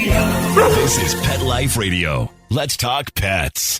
This is Pet Life Radio. Let's talk pets.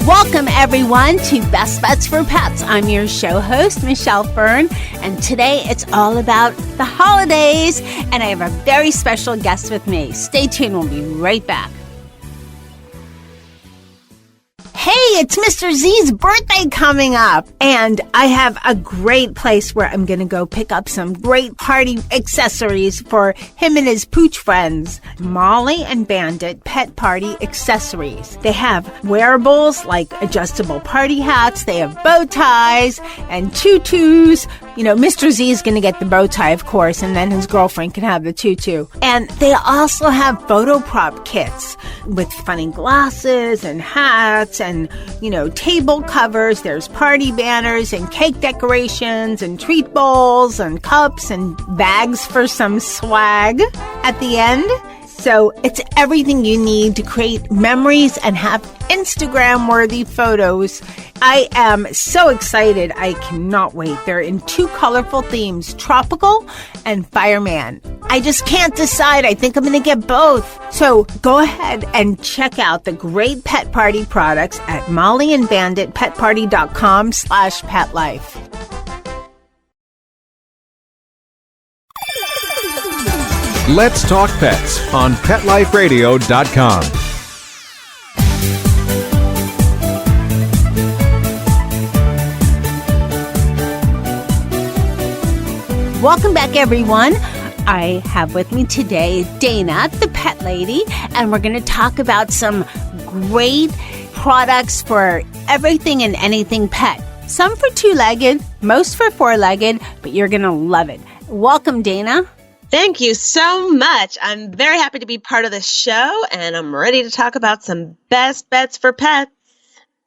Welcome, everyone, to Best Bets for Pets. I'm your show host, Michelle Fern, and today it's all about the holidays, and I have a very special guest with me. Stay tuned. We'll be right back. Hey, it's Mr. Z's birthday coming up, and I have a great place where I'm going to go pick up some great party accessories for him and his pooch friends. Molly and Bandit Pet Party Accessories. They have wearables like adjustable party hats. They have bow ties and tutus. You know, Mr. Z is going to get the bow tie, of course, and then his girlfriend can have the tutu. And they also have photo prop kits with funny glasses and hats and, you know, table covers. There's party banners and cake decorations and treat bowls and cups and bags for some swag at the end. So it's everything you need to create memories and have Instagram-worthy photos. I am so excited. I cannot wait. They're in two colorful themes, tropical and fireman. I just can't decide. I think I'm going to get both. So go ahead and check out the great pet party products at mollyandbanditpetparty.com/petlife. Let's Talk Pets on PetLifeRadio.com. Welcome back, everyone. I have with me today Dana, the pet lady, and we're going to talk about some great products for everything and anything pet. Some for two-legged, most for four-legged, but you're going to love it. Welcome, Dana. Thank you so much. I'm very happy to be part of this show, and I'm ready to talk about some best bets for pets.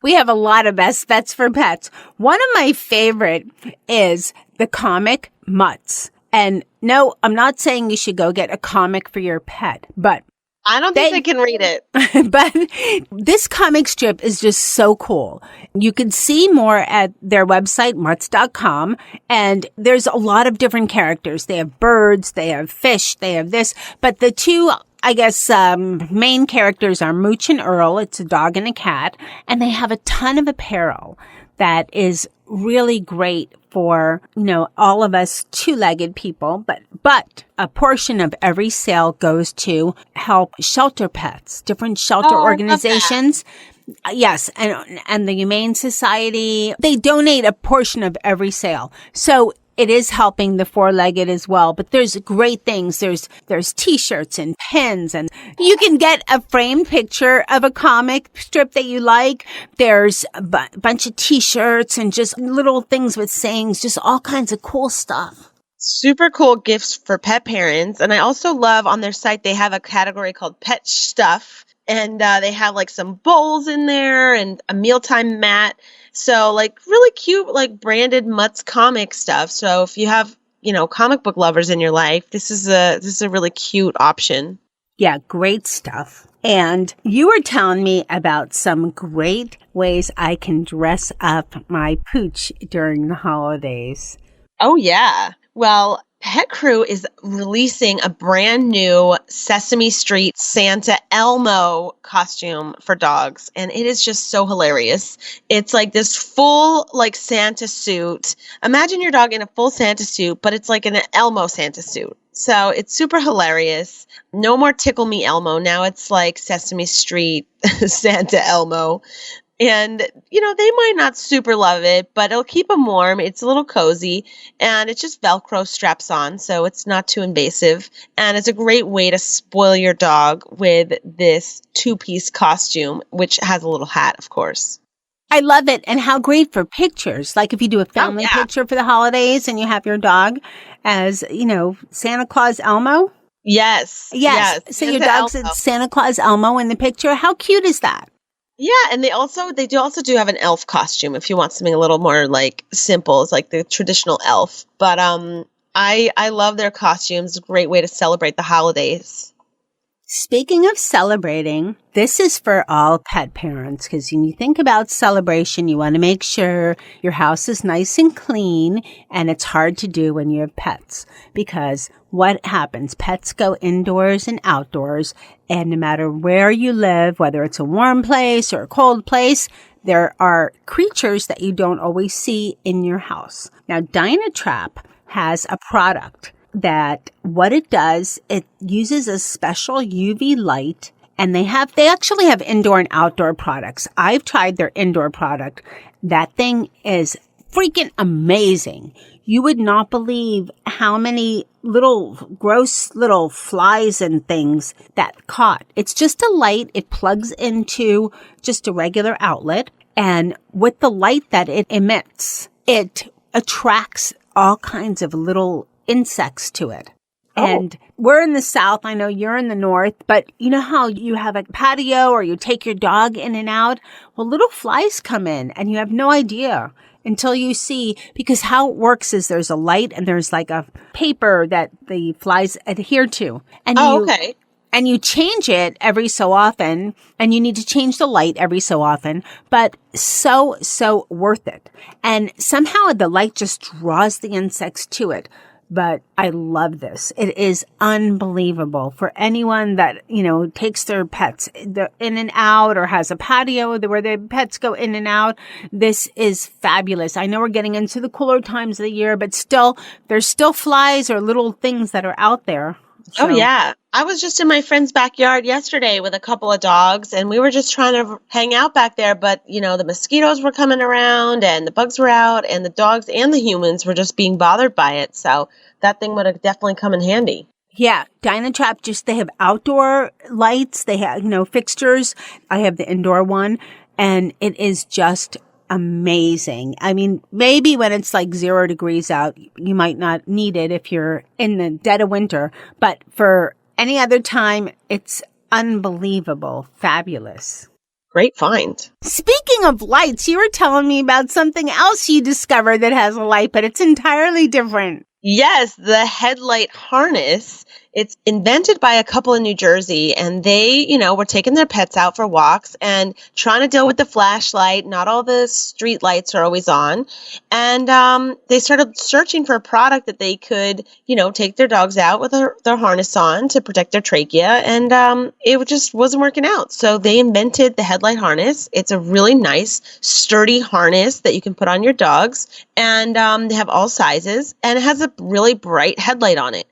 We have a lot of best bets for pets. One of my favorite is the comic Mutts. And no, I'm not saying you should go get a comic for your pet, but I don't think they can read it. But this comic strip is just so cool. You can see more at their website, mutts.com, and there's a lot of different characters. They have birds, they have fish, they have this, but the two, I guess, main characters are Mooch and Earl. It's a dog and a cat, and they have a ton of apparel that is really great for, you know, all of us two-legged people, but a portion of every sale goes to help shelter pets, different shelter organizations. Yes, and the Humane Society, they donate a portion of every sale. So it is helping the four-legged as well, but there's great things. There's t-shirts and pins, and you can get a framed picture of a comic strip that you like. There's a bunch of t-shirts and just little things with sayings, just all kinds of cool stuff. Super cool gifts for pet parents. And I also love on their site, they have a category called pet stuff. And they have like some bowls in there and a mealtime mat. So like really cute, like branded Mutts comic stuff. So if you have, you know, comic book lovers in your life, this is a really cute option. Yeah, great stuff. And you were telling me about some great ways I can dress up my pooch during the holidays. Oh, yeah. Well, Pet Crew is releasing a brand new Sesame Street Santa Elmo costume for dogs, and it is just so hilarious. It's like this full like Santa suit. Imagine your dog in a full Santa suit, but it's like an Elmo Santa suit. So it's super hilarious. No more Tickle Me Elmo. Now it's like Sesame Street Santa Elmo. And, you know, they might not super love it, but it'll keep them warm. It's a little cozy, and it's just Velcro straps on, so it's not too invasive. And it's a great way to spoil your dog with this two-piece costume, which has a little hat, of course. I love it. And how great for pictures. Like if you do a family picture for the holidays and you have your dog as, you know, Santa Claus Elmo. Yes. So your dog's Santa Claus Elmo in the picture. How cute is that? Yeah, and they also do have an elf costume if you want something a little more like simple. It's like the traditional elf. But I love their costumes. Great way to celebrate the holidays. Speaking of celebrating, this is for all pet parents because when you think about celebration, you want to make sure your house is nice and clean, and it's hard to do when you have pets because what happens? Pets go indoors and outdoors, and no matter where you live, whether it's a warm place or a cold place, there are creatures that you don't always see in your house. Now, Dynatrap has a product that what it does, it uses a special UV light, and they actually have indoor and outdoor products. I've tried their indoor product. That thing is freaking amazing. You would not believe how many little gross little flies and things that caught. It's just a light. It plugs into just a regular outlet, and with the light that it emits, it attracts all kinds of little insects to it. Oh. And we're in the South. I know you're in the North, but you know how you have a patio or you take your dog in and out? Well, little flies come in and you have no idea until you see, because how it works is there's a light and there's like a paper that the flies adhere to. And okay. And you change it every so often, and you need to change the light every so often, but so worth it. And somehow the light just draws the insects to it. But I love this. It is unbelievable for anyone that, takes their pets in and out or has a patio where their pets go in and out. This is fabulous. I know we're getting into the cooler times of the year, but still, there's still flies or little things that are out there. So. Oh, yeah. I was just in my friend's backyard yesterday with a couple of dogs, and we were just trying to hang out back there. But, the mosquitoes were coming around and the bugs were out, and the dogs and the humans were just being bothered by it. So that thing would have definitely come in handy. Yeah. Dynatrap, they have outdoor lights. They have, fixtures. I have the indoor one, and it is just amazing. I mean, maybe when it's like 0 degrees out, you might not need it if you're in the dead of winter, but for any other time, it's unbelievable. Fabulous. Great find. Speaking of lights, you were telling me about something else you discovered that has a light, but it's entirely different. Yes, the headlight harness. It's invented by a couple in New Jersey, and they, were taking their pets out for walks and trying to deal with the flashlight. Not all the street lights are always on. And they started searching for a product that they could, take their dogs out with their harness on to protect their trachea. And it just wasn't working out. So they invented the headlight harness. It's a really nice, sturdy harness that you can put on your dogs. And they have all sizes, and it has a really bright headlight on it.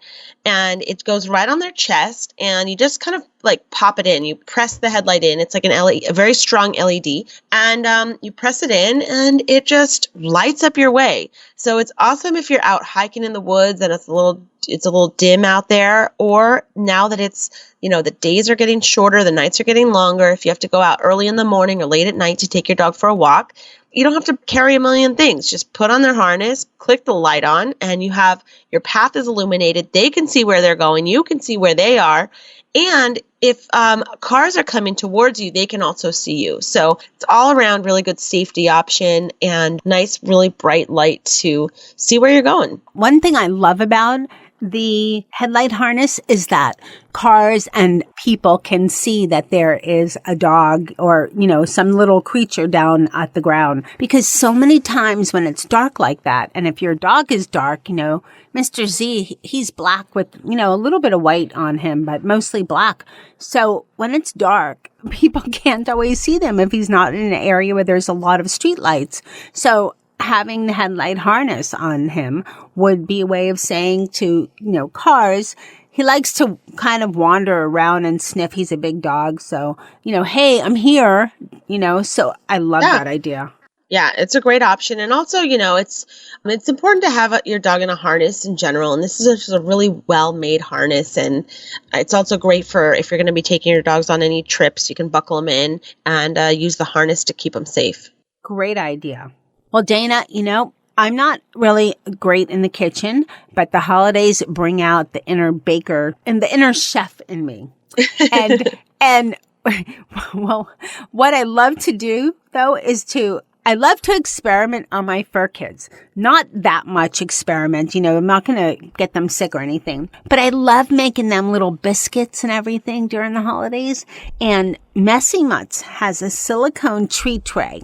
And it goes right on their chest, and you just kind of like pop it in. You press the headlight in. It's like an LED, a very strong LED, and you press it in, and it just lights up your way. So it's awesome if you're out hiking in the woods and it's a little dim out there, or now that it's, the days are getting shorter, the nights are getting longer. If you have to go out early in the morning or late at night to take your dog for a walk, you don't have to carry a million things. Just put on their harness, click the light on, and your path is illuminated. They can see where they're going. You can see where they are. And if cars are coming towards you, they can also see you. So it's all around really good safety option and nice, really bright light to see where you're going. One thing I love about the headlight harness is that cars and people can see that there is a dog or, some little creature down at the ground. Because so many times when it's dark like that, and if your dog is dark, Mr. Z, he's black with, a little bit of white on him, but mostly black. So when it's dark, people can't always see them if he's not in an area where there's a lot of street lights. So having the headlight harness on him would be a way of saying to, cars, he likes to kind of wander around and sniff. He's a big dog. So, hey, I'm here, so I love that idea. Yeah, it's a great option. And also, it's important to have your dog in a harness in general. And this is just a really well-made harness. And it's also great for if you're going to be taking your dogs on any trips, you can buckle them in and use the harness to keep them safe. Great idea. Well, Dana, I'm not really great in the kitchen, but the holidays bring out the inner baker and the inner chef in me. And well, what I love to do, though, is to I love to experiment on my fur kids. Not that much experiment, I'm not going to get them sick or anything. But I love making them little biscuits and everything during the holidays. And Messy Mutts has a silicone treat tray.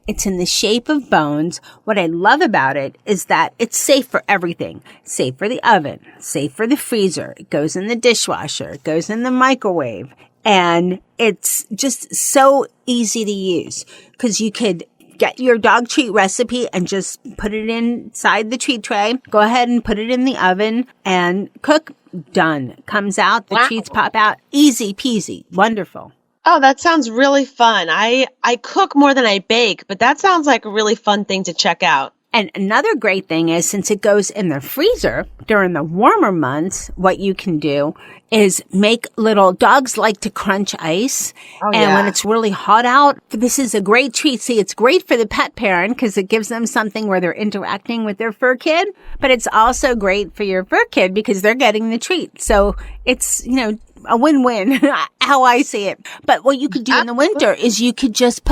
It's in the shape of bones. What I love about it is that it's safe for everything. Safe for the oven, safe for the freezer. It goes in the dishwasher. It goes in the microwave. And it's just so easy to use because you could get your dog treat recipe and just put it inside the treat tray. Go ahead and put it in the oven and cook. Done. Comes out. The treats pop out. Easy peasy. Wonderful. Oh, that sounds really fun. I cook more than I bake, but that sounds like a really fun thing to check out. And another great thing is since it goes in the freezer during the warmer months, what you can do is make little dogs like to crunch ice. And when it's really hot out, this is a great treat. See, it's great for the pet parent because it gives them something where they're interacting with their fur kid, but it's also great for your fur kid because they're getting the treat. So it's, a win-win, how I see it. But what you could do in the winter is you could just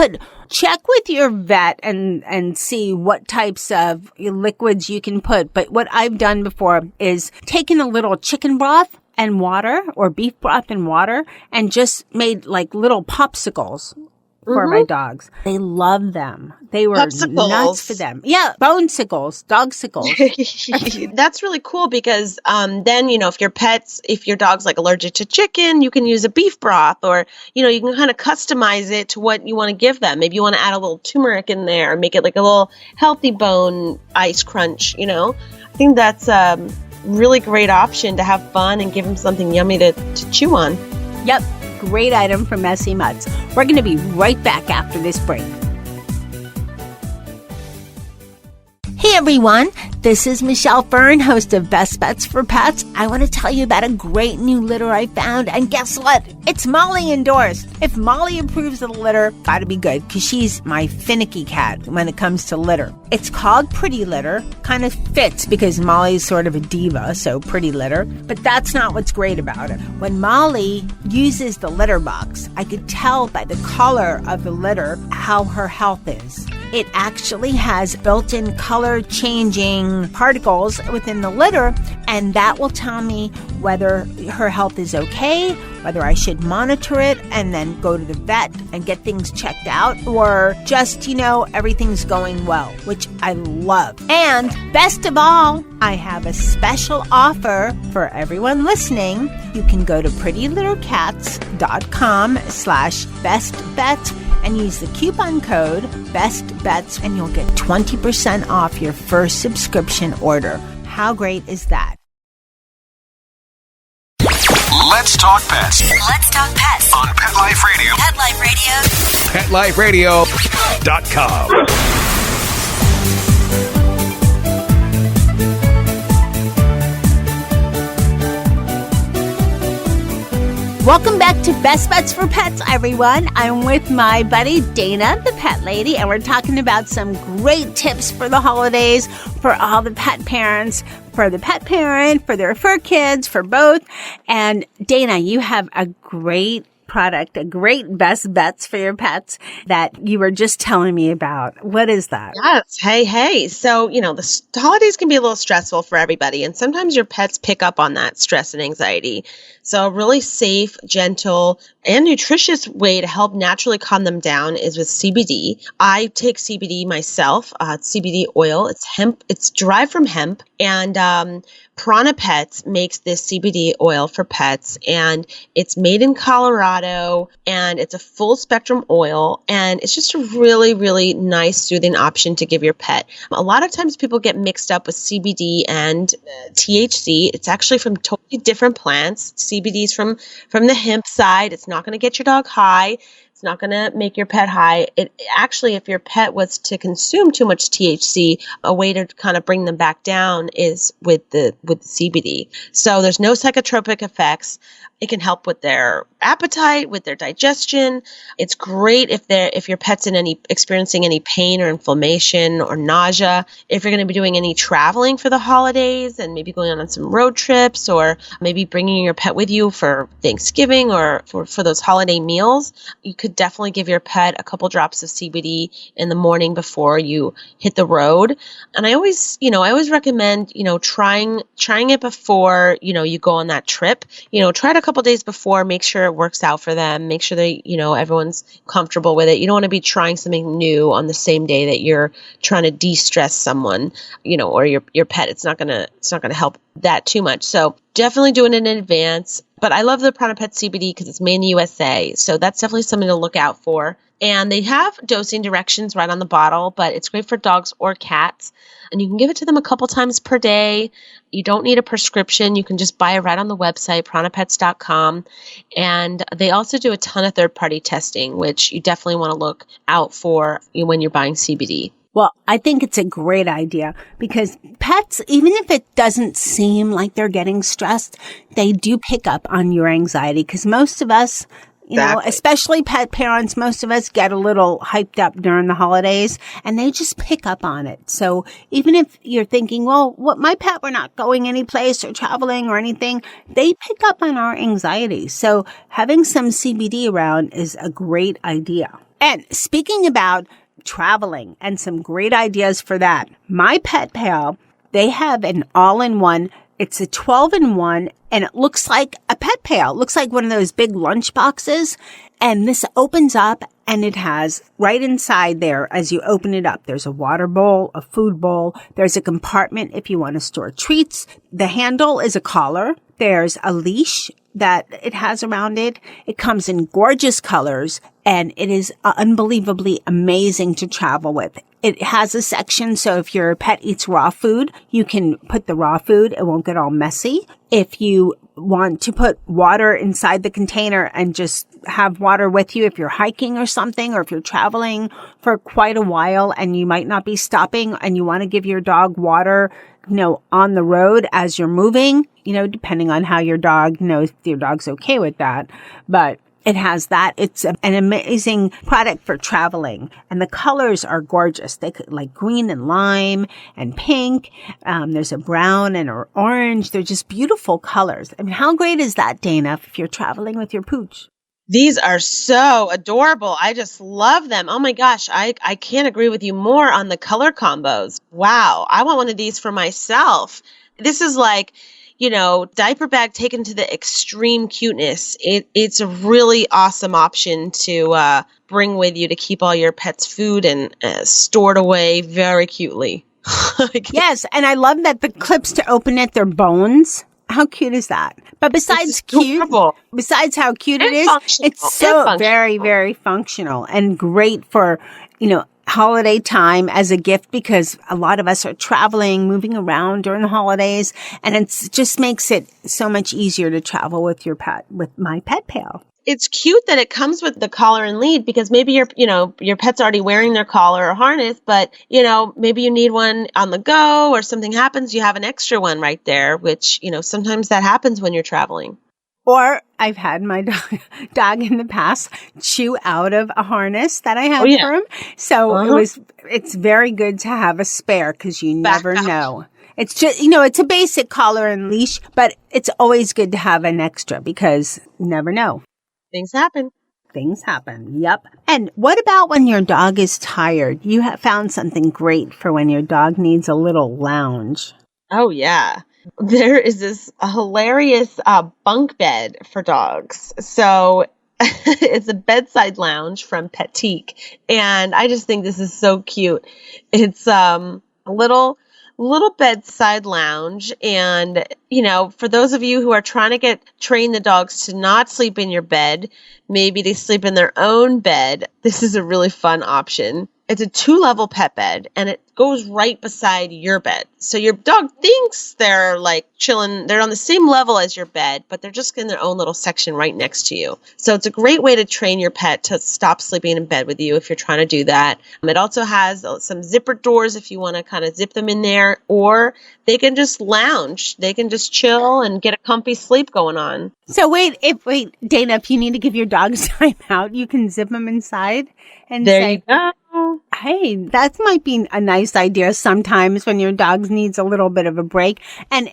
check with your vet and see what types of liquids you can put. But what I've done before is taken a little chicken broth and water or beef broth and water and just made like little popsicles for my dogs. They love them. They were nuts for them. Yeah, bone-sicles, dog-sicles. That's really cool because then, if your dog's like allergic to chicken, you can use a beef broth or, you can kind of customize it to what you want to give them. Maybe you want to add a little turmeric in there, make it like a little healthy bone ice crunch, I think that's a really great option to have fun and give them something yummy to chew on. Yep. Great item from Messy Mutts. We're going to be right back after this break. Hey everyone, this is Michelle Fern, host of Best Bets for Pets. I want to tell you about a great new litter I found, and guess what? It's Molly endorsed. If Molly approves of the litter, gotta be good, because she's my finicky cat when it comes to litter. It's called Pretty Litter. Kind of fits because Molly's sort of a diva, so Pretty Litter. But that's not what's great about it. When Molly uses the litter box, I could tell by the color of the litter how her health is. It actually has built-in color-changing particles within the litter, and that will tell me whether her health is okay, whether I should monitor it and then go to the vet and get things checked out, or just, everything's going well, which I love. And best of all, I have a special offer for everyone listening. You can go to prettylittercats.com/bestbets and use the coupon code BESTBETS and you'll get 20% off your first subscription order. How great is that? Let's talk pets. Let's talk pets On Pet Life Radio. Pet Life Radio. PetLifeRadio.com. Welcome back to Best Bets for Pets, everyone. I'm with my buddy Dana, the pet lady, and we're talking about some great tips for the holidays for all the pet parents, for the pet parent, for their fur kids, for both. And Dana, you have a great product, a great best bets for your pets that you were just telling me about. What is that? Yes. Hey. So, the holidays can be a little stressful for everybody. And sometimes your pets pick up on that stress and anxiety. So a really safe, gentle, and nutritious way to help naturally calm them down is with CBD. I take CBD myself. It's CBD oil. It's hemp. It's derived from hemp. And Prana Pets makes this CBD oil for pets. And it's made in Colorado. And it's a full spectrum oil. And it's just a really, really nice, soothing option to give your pet. A lot of times people get mixed up with CBD and THC. It's actually from totally different plants. CBD is from the hemp side. It's not going to get your dog high. It's not going to make your pet high. It actually, if your pet was to consume too much THC, a way to kind of bring them back down is with the CBD. So there's no psychotropic effects. It can help with their appetite, with their digestion. It's great if your pet's experiencing any pain or inflammation or nausea. If you're going to be doing any traveling for the holidays and maybe going on some road trips or maybe bringing your pet with you for Thanksgiving or for those holiday meals, you could could definitely give your pet a couple drops of CBD in the morning before you hit the road. And I always recommend, trying it before, you go on that trip. Try it a couple days before, make sure it works out for them, make sure that, everyone's comfortable with it. You don't want to be trying something new on the same day that you're trying to de-stress someone, or your pet. It's not going to help that too much. So definitely doing it in advance. But I love the Prana Pet CBD because it's made in the USA. So that's definitely something to look out for. And they have dosing directions right on the bottle, but it's great for dogs or cats. And you can give it to them a couple times per day. You don't need a prescription. You can just buy it right on the website, pranapets.com. And they also do a ton of third-party testing, which you definitely want to look out for when you're buying CBD. Well, I think it's a great idea because pets, even if it doesn't seem like they're getting stressed, they do pick up on your anxiety because most of us, especially pet parents, most of us get a little hyped up during the holidays and they just pick up on it. So even if you're thinking, well, my pet, we're not going any place or traveling or anything, they pick up on our anxiety. So having some CBD around is a great idea. And speaking about traveling and some great ideas for that. My Pet Pal, they have an all-in-one. It's a 12-in-1 and it looks like a Pet Pal. It looks like one of those big lunch boxes. And this opens up and it has right inside there, as you open it up, there's a water bowl, a food bowl. There's a compartment if you want to store treats. The handle is a collar. There's a leash that it has around it. It comes in gorgeous colors and it is unbelievably amazing to travel with. It has a section so if your pet eats raw food, you can put the raw food. It won't get all messy. If you want to put water inside the container and just have water with you if you're hiking or something, or if you're traveling for quite a while and you might not be stopping and you want to give your dog water, on the road as you're moving, depending on how your dog, if your dog's okay with that. But it has that. It's an amazing product for traveling. And the colors are gorgeous. They could like green and lime and pink. There's a brown and an orange. They're just beautiful colors. I mean, how great is that, Dana, if you're traveling with your pooch? These are so adorable. I just love them. Oh my gosh. I can't agree with you more on the color combos. Wow. I want one of these for myself. This is like, diaper bag taken to the extreme cuteness. It's a really awesome option to bring with you to keep all your pet's food and stored away very cutely. Yes. And I love that the clips to open it, they're bones. How cute is that? But besides how cute it is, it's so very, very functional and great for, holiday time as a gift because a lot of us are traveling, moving around during the holidays, and it just makes it so much easier to travel with your pet, with My Pet Pal. It's cute that it comes with the collar and lead because maybe your pet's already wearing their collar or harness, but maybe you need one on the go or something happens, you have an extra one right there, which, sometimes that happens when you're traveling. Or I've had my dog in the past chew out of a harness that I had for him. So it's very good to have a spare because you never know. It's just, it's a basic collar and leash, but it's always good to have an extra because you never know. Things happen. Yep. And what about when your dog is tired? You have found something great for when your dog needs a little lounge. Oh, yeah. There is this hilarious bunk bed for dogs. So it's a bedside lounge from Petite. And I just think this is so cute. It's a little bedside lounge. And, for those of you who are trying to train the dogs to not sleep in your bed, maybe they sleep in their own bed, this is a really fun option. It's a 2-level pet bed and it goes right beside your bed. So your dog thinks they're like chilling. They're on the same level as your bed, but they're just in their own little section right next to you. So it's a great way to train your pet to stop sleeping in bed with you if you're trying to do that. It also has some zipper doors if you want to kind of zip them in there, or they can just lounge. They can just chill and get a comfy sleep going on. So wait, Dana, if you need to give your dog time out, you can zip them inside and there you go. Hey, that might be a nice idea sometimes when your dog needs a little bit of a break. And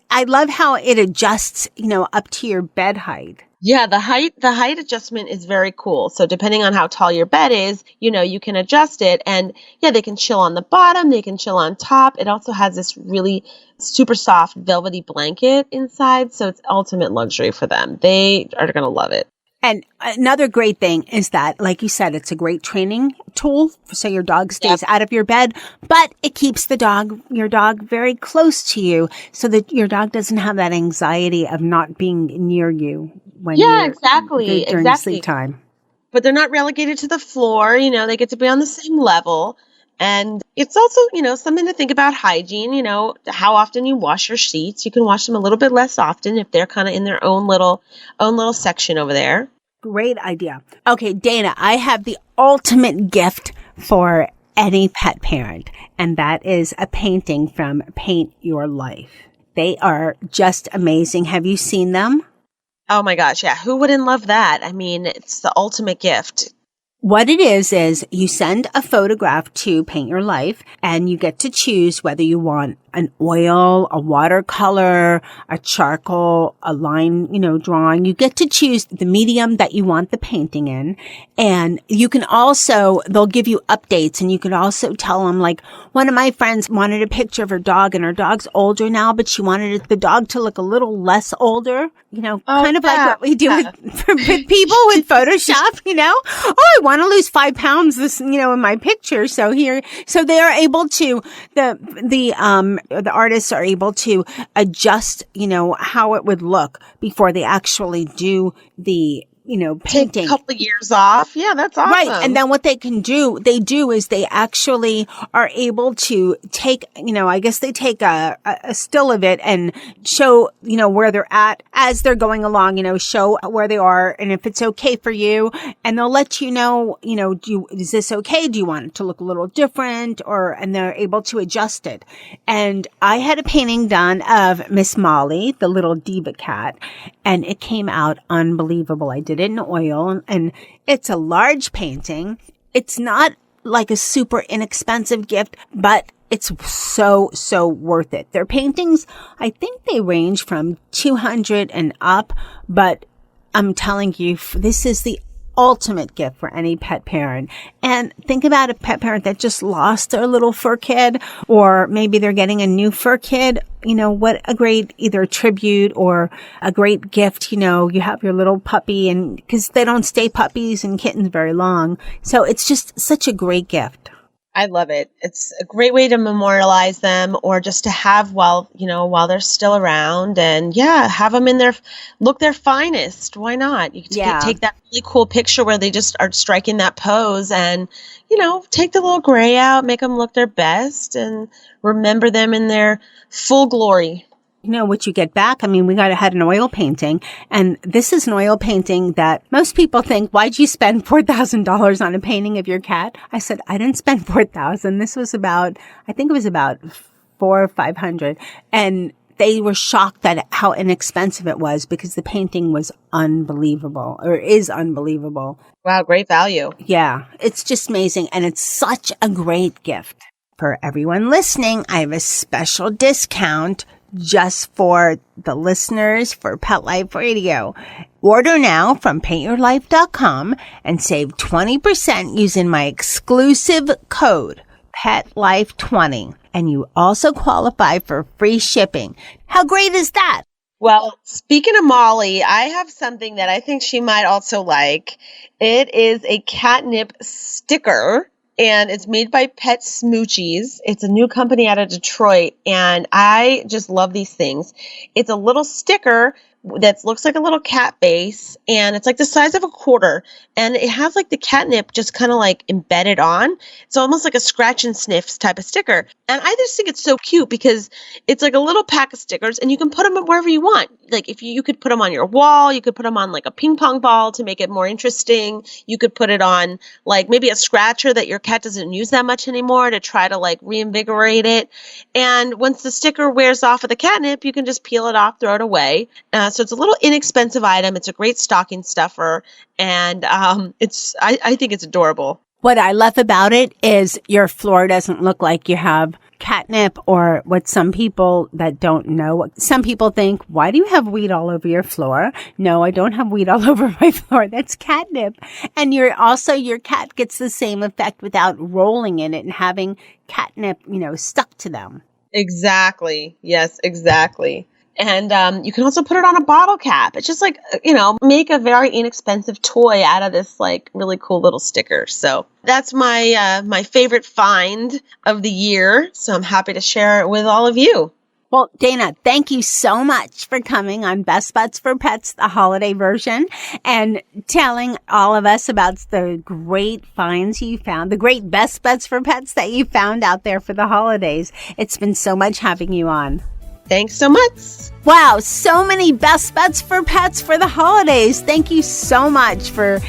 I love how it adjusts, up to your bed height. Yeah, the height adjustment is very cool. So depending on how tall your bed is, you can adjust it. And yeah, they can chill on the bottom, they can chill on top. It also has this really super soft velvety blanket inside, so it's ultimate luxury for them. They are going to love it. And another great thing is that, like you said, it's a great training tool so your dog stays out of your bed, but it keeps your dog very close to you so that your dog doesn't have that anxiety of not being near you when during sleep time. But they're not relegated to the floor. They get to be on the same level. And it's also, something to think about hygiene, how often you wash your sheets. You can wash them a little bit less often if they're kind of in their own little section over there. Great idea. Okay, Dana, I have the ultimate gift for any pet parent, and that is a painting from Paint Your Life. They are just amazing. Have you seen them? Oh my gosh, yeah. Who wouldn't love that? I mean, it's the ultimate gift. What it is you send a photograph to Paint Your Life and you get to choose whether you want an oil, a watercolor, a charcoal, a line, drawing. You get to choose the medium that you want the painting in. And you can also, they'll give you updates, and you can also tell them, like, one of my friends wanted a picture of her dog, and her dog's older now, but she wanted the dog to look a little less older, kind of like what we do with people with Photoshop, Oh, I want to lose 5 pounds in my picture. So they are able to, the artists are able to adjust, how it would look before they actually do the, painting. Take a couple of years off. Yeah, that's awesome. Right. And then what they do is they actually are able to take, I guess they take a still of it and show, where they're at as they're going along, show where they are and if it's okay for you. And they'll let you know, is this okay? Do you want it to look a little different? And they're able to adjust it. And I had a painting done of Miss Molly, the little diva cat, and it came out unbelievable. I did it in oil, and it's a large painting. It's not like a super inexpensive gift, but it's so worth it. Their paintings, I think they range from $200 and up, but I'm telling you, this is the ultimate gift for any pet parent. And think about a pet parent that just lost their little fur kid, or maybe they're getting a new fur kid. What a great either tribute or a great gift. You have your little puppy, and because they don't stay puppies and kittens very long. So it's just such a great gift. I love it. It's a great way to memorialize them, or just to have while they're still around, and have them in look their finest. Why not? You can take that really cool picture where they just are striking that pose, and, take the little gray out, make them look their best, and remember them in their full glory. What you get back. I mean, we had an oil painting, and this is an oil painting that most people think, why'd you spend $4,000 on a painting of your cat? I said, I didn't spend $4,000. This was I think it was about $400 or $500. And they were shocked at how inexpensive it was because the painting was unbelievable, or is unbelievable. Wow, great value. Yeah, it's just amazing. And it's such a great gift. For everyone listening, I have a special discount just for the listeners for Pet Life Radio. Order now from paintyourlife.com and save 20% using my exclusive code, PETLIFE20. And you also qualify for free shipping. How great is that? Well, speaking of Molly, I have something that I think she might also like. It is a catnip sticker. And it's made by Pet Smoochies. It's a new company out of Detroit, and I just love these things. It's a little sticker that looks like a little cat base, and it's like the size of a quarter, and it has like the catnip just kind of like embedded on. It's almost like a scratch and sniff type of sticker. And I just think it's so cute because it's like a little pack of stickers, and you can put them wherever you want. Like if you could put them on your wall, you could put them on like a ping pong ball to make it more interesting. You could put it on like maybe a scratcher that your cat doesn't use that much anymore to try to like reinvigorate it. And once the sticker wears off of the catnip, you can just peel it off, throw it away. So it's a little inexpensive item. It's a great stocking stuffer, and I think it's adorable. What I love about it is your floor doesn't look like you have catnip, or what some people that don't know. Some people think, why do you have weed all over your floor? No, I don't have weed all over my floor. That's catnip. And your cat gets the same effect without rolling in it and having catnip, stuck to them. Exactly. Yes, exactly. And you can also put it on a bottle cap. It's just like, make a very inexpensive toy out of this like really cool little sticker. So that's my favorite find of the year. So I'm happy to share it with all of you. Well, Dana, thank you so much for coming on Best Bets for Pets, the holiday version, and telling all of us about the great finds you found, the great Best Bets for Pets that you found out there for the holidays. It's been so much having you on. Thanks so much. Wow, so many Best Bets for Pets for the holidays. Thank you so much for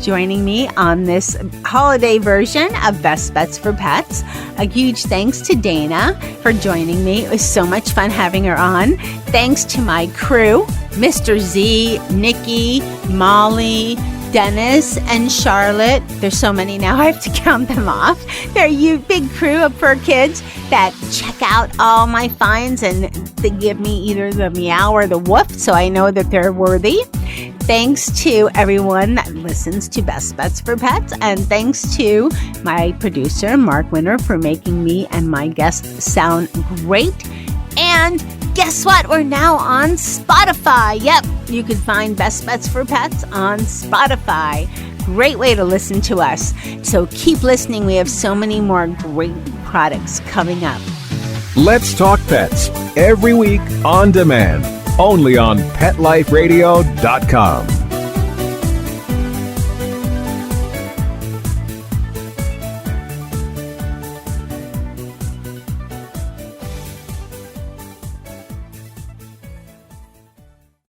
joining me on this holiday version of Best Bets for Pets. A huge thanks to Dana for joining me. It was so much fun having her on. Thanks to my crew, Mr. Z, Nikki, Molly, Dennis, and Charlotte. There's so many now, I have to count them off. They're a big crew of fur kids that check out all my finds, and they give me either the meow or the woof, so I know that they're worthy. Thanks to everyone that listens to Best Bets for Pets, and thanks to my producer, Mark Winter, for making me and my guests sound great. And guess what? We're now on Spotify. Yep, you can find Best Bets for Pets on Spotify. Great way to listen to us. So keep listening. We have so many more great products coming up. Let's Talk Pets, every week on demand, only on PetLifeRadio.com.